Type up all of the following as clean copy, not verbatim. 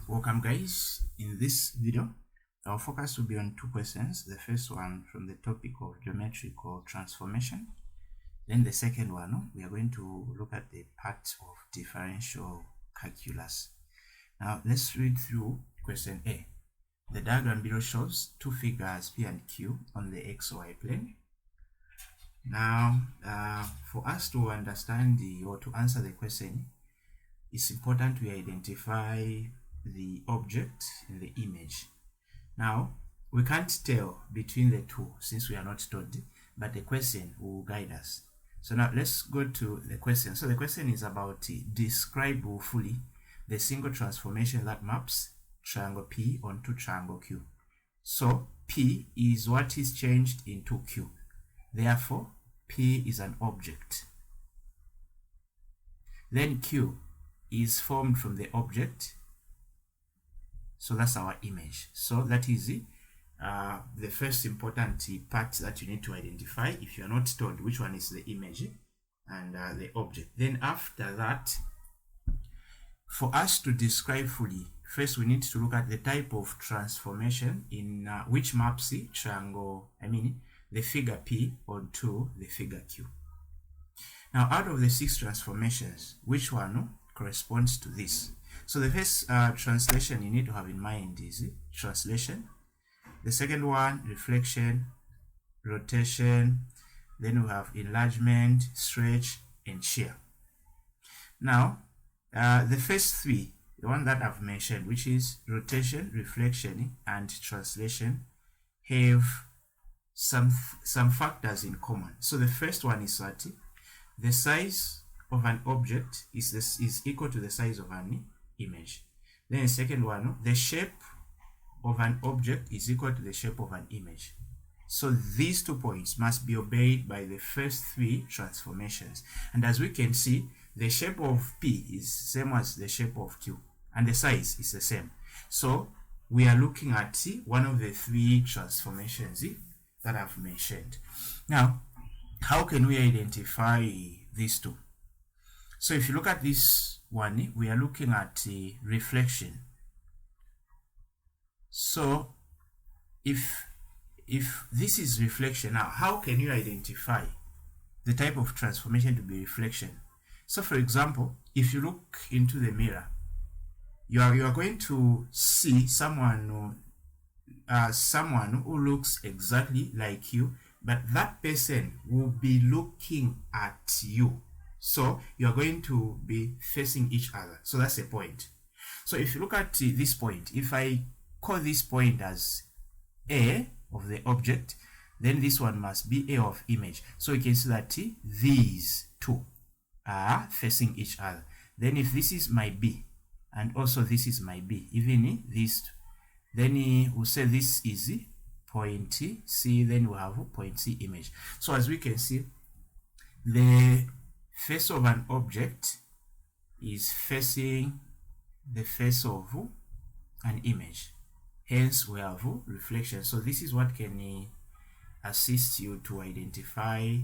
Welcome guys. In this video, our focus will be on two questions. The first one from the topic of geometrical transformation. Then the second one, we are going to look at the part of differential calculus. Now let's read through question A. The diagram below shows two figures P and Q on the XY plane. Now for us to understand or to answer the question, it's important we identify the object in the image. Now we can't tell between the two since we are not told, but the question will guide us. So now let's go to the question. So the question is about describe fully the single transformation that maps triangle P onto triangle Q. So P is what is changed into Q. Therefore P is an object. Then Q is formed from the object. So that's our image. So that is the first important part that you need to identify if you are not told which one is the image and the object. Then after that, for us to describe fully, first we need to look at the type of transformation in which maps the triangle, the figure P onto the figure Q. Now out of the 6 transformations, which one corresponds to this? So the first translation you need to have in mind is translation. The second one, reflection, rotation. Then we have enlargement, stretch, and shear. Now, the first 3, the one that I've mentioned, which is rotation, reflection, and translation, have some factors in common. So the first one is that the size of an object is equal to the size of an image. Then the second one, the shape of an object is equal to the shape of an image. So these 2 points must be obeyed by the first 3 transformations. And as we can see, the shape of P is same as the shape of Q, and the size is the same. So we are looking at one of the 3 transformations that I've mentioned. Now, how can we identify these 2? So if you look at this one, we are looking at reflection. So if this is reflection, now how can you identify the type of transformation to be reflection? So for example, if you look into the mirror, you are going to see someone who looks exactly like you, but that person will be looking at you. So you are going to be facing each other. So that's the point. So if you look at this point, if I call this point as A of the object, then this one must be A of image. So you can see that these 2 are facing each other. Then if this is my B and also this is my B, even these 2, then we'll say this is point C, then we have point C image. So as we can see, the face of an object is facing the face of an image. Hence we have reflection. So this is what can assist you to identify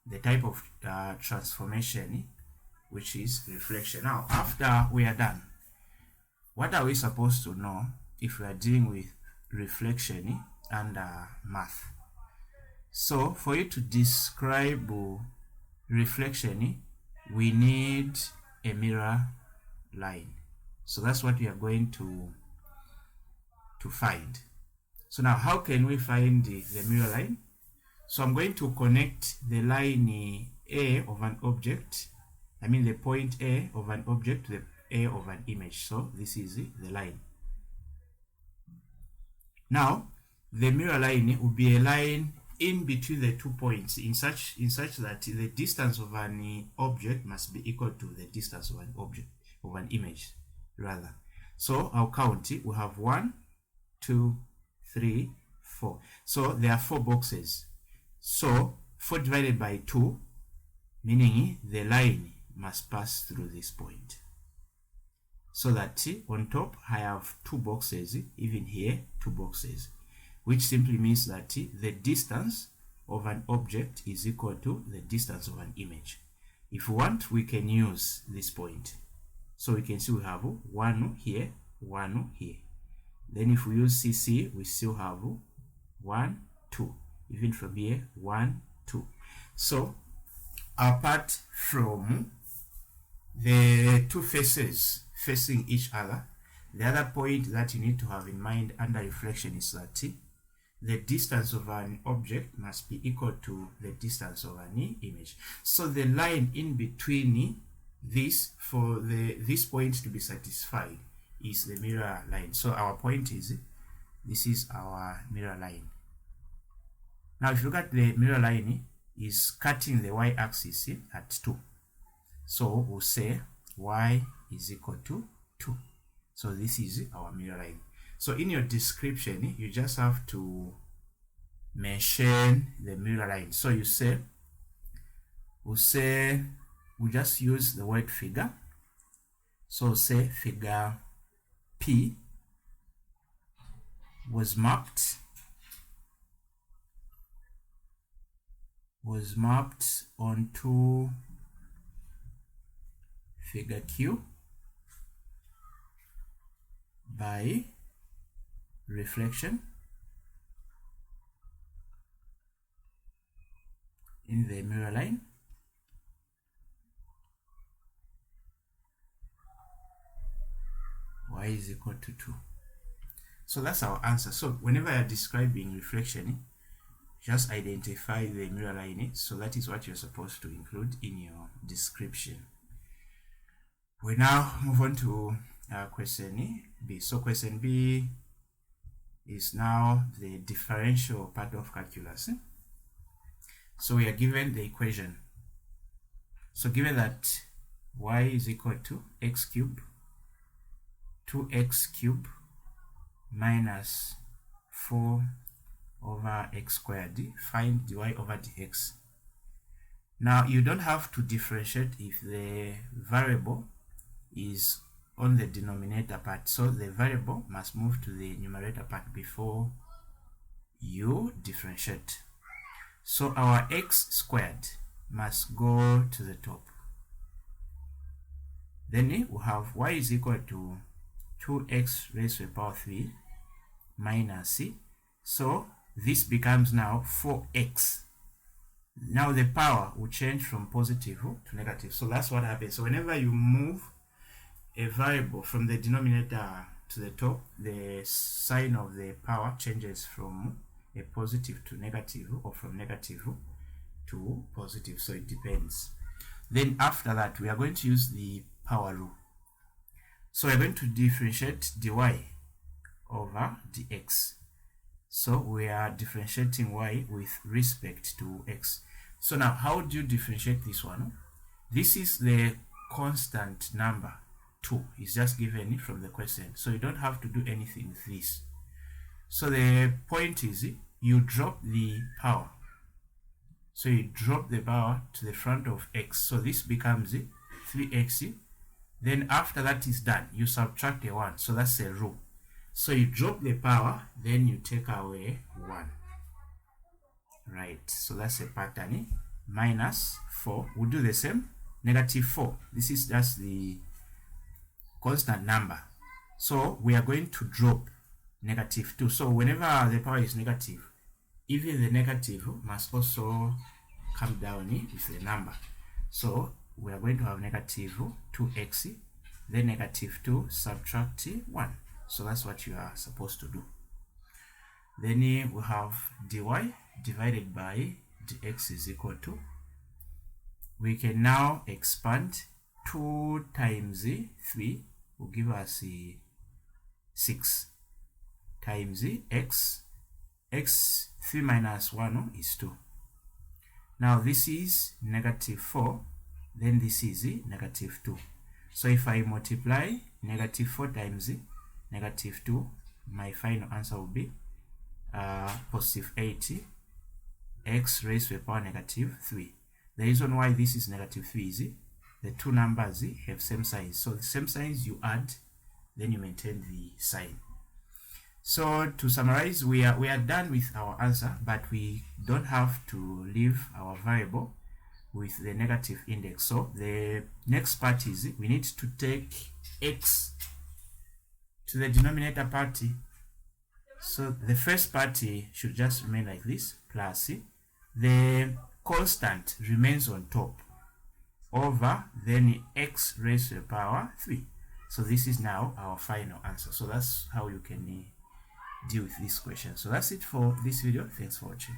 the type of transformation which is reflection. Now after we are done, what are we supposed to know if we are dealing with reflection and math? So for you to describe reflection, we need a mirror line. So that's what we are going to find. So now how can we find the mirror line? So I'm going to connect the line A of an object, the point A of an object to the A of an image. So this is the line. Now the mirror line will be a line in between the 2 points in such that the distance of an object must be equal to the distance of an object, of an image rather. So I'll count it. We have 1, 2, 3, 4. So there are 4 boxes. So 4 divided by 2, meaning the line must pass through this point. So that on top I have 2 boxes, even here 2 boxes, which simply means that the distance of an object is equal to the distance of an image. If we want, we can use this point. So we can see we have 1 here 1 here. Then if we use CC, we still have 1, 2. Even from here, 1, 2. So apart from the two faces facing each other, the other point that you need to have in mind under reflection is that the distance of an object must be equal to the distance of an image. So the line in between this, for this point to be satisfied, is the mirror line. So our point is, this is our mirror line. Now if you look at the mirror line, is cutting the y-axis at 2. So we'll say y is equal to 2. So this is our mirror line. So in your description, you just have to mention the mirror line. So you say, we'll just use the word figure. So say figure P was mapped onto figure Q by reflection in the mirror line. Y is equal to 2. So that's our answer. So whenever you're describing reflection, just identify the mirror line. So that is what you're supposed to include in your description. We now move on to question B. So question B is now the differential part of calculus. So we are given the equation. So given that y is equal to x cubed, 2x cubed minus 4 over x squared, find dy over dx. Now you don't have to differentiate if the variable is on the denominator part, so the variable must move to the numerator part before you differentiate. So our x squared must go to the top. Then we have y is equal to 2x raised to the power 3 minus c. So this becomes now 4x. Now the power will change from positive to negative. So that's what happens. So whenever you move a variable from the denominator to the top, the sign of the power changes from a positive to negative, or from negative to positive. So it depends. Then after that, we are going to use the power rule. So we're going to differentiate dy over dx. So we are differentiating y with respect to x. So now, how do you differentiate this one? This is the constant number 2. It's just given from the question. So you don't have to do anything with this. So the point is, you drop the power. So you drop the power to the front of x. So this becomes 3x. Then after that is done, you subtract a 1. So that's a rule. So you drop the power, then you take away 1. Right, so that's a pattern. Minus 4. We'll do the same. Negative 4. This is just the constant number. So we are going to drop negative 2. So whenever the power is negative, even the negative must also come down with the number. So we are going to have negative 2x, then negative 2 subtract 1. So that's what you are supposed to do. Then we have dy divided by dx is equal to, we can now expand 2 times 3 will give us 6 times x. 3 minus 1 is 2. Now this is negative 4, then this is negative 2. So if I multiply negative 4 times negative 2, my final answer will be positive 80 x raised to the power negative 3. The reason why this is negative 3 is the two numbers have same signs. So the same signs you add, then you maintain the sign. So to summarize, we are done with our answer, but we don't have to leave our variable with the negative index. So the next part is we need to take x to the denominator part. So the first part should just remain like this, plus the constant remains on top over then x raised to the power 3. So this is now our final answer. So that's how you can deal with this question. So that's it for this video. Thanks for watching.